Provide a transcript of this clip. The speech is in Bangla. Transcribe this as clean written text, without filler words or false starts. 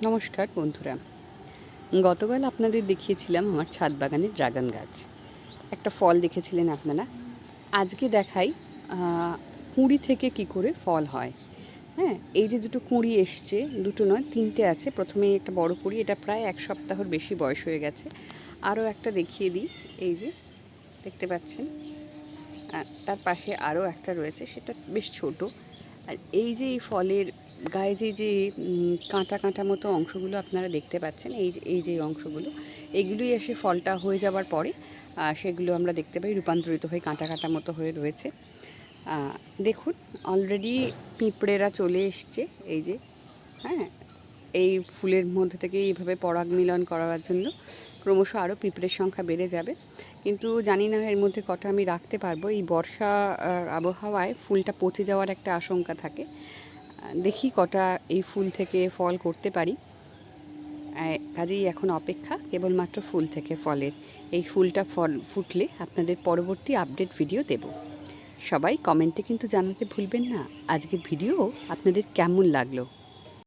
নমস্কার বন্ধুরা। গতকাল আপনাদের দেখিয়েছিলাম আমার ছাদ বাগানের ড্রাগন গাছ। একটা ফল দেখেছিলেন আপনারা। আজকে দেখাই কুঁড়ি থেকে কি করে ফল হয়। হ্যাঁ, এই যে দুটো কুঁড়ি এসছে, দুটো নয় তিনটে আছে। প্রথমে একটা বড় কুঁড়ি, এটা প্রায় 1 সপ্তাহর বেশি বয়স হয়ে গেছে। আরও একটা দেখিয়ে দিই, এই যে দেখতে পাচ্ছেন। তার পাশে আরও একটা রয়েছে, সেটা বেশ ছোট। আর এই যে এই ফলের গায়ে যে কাঁটা কাঁটা মতো অংশগুলো আপনারা দেখতে পাচ্ছেন, এই যে অংশগুলো, এগুলোই এসে ফলটা হয়ে যাওয়ার পরে সেগুলো আমরা দেখতে পাই রূপান্তরিত হয়ে কাঁটা কাঁটা মতো হয়ে রয়েছে। দেখুন, অলরেডি পিঁপড়েরা চলে এসছে। এই যে, হ্যাঁ, এই ফুলের মধ্যে থেকে এইভাবে পরাগ মিলন করার জন্য ক্রমশ আরও পিঁপড়ের সংখ্যা বেড়ে যাবে। কিন্তু জানি না এর মধ্যে কটা আমি রাখতে পারবো। এই বর্ষা আবহাওয়ায় ফুলটা পচে যাওয়ার একটা আশঙ্কা থাকে। দেখি কটা এই ফুল থেকে ফল করতে পারি। কাজেই এখন অপেক্ষা কেবলমাত্র ফুল থেকে ফলের। এই ফুলটা ফুটলে আপনাদের পরবর্তী আপডেট ভিডিও দেব। সবাই কমেন্টে কিন্তু জানাতে ভুলবেন না আজকের ভিডিও আপনাদের কেমন লাগলো।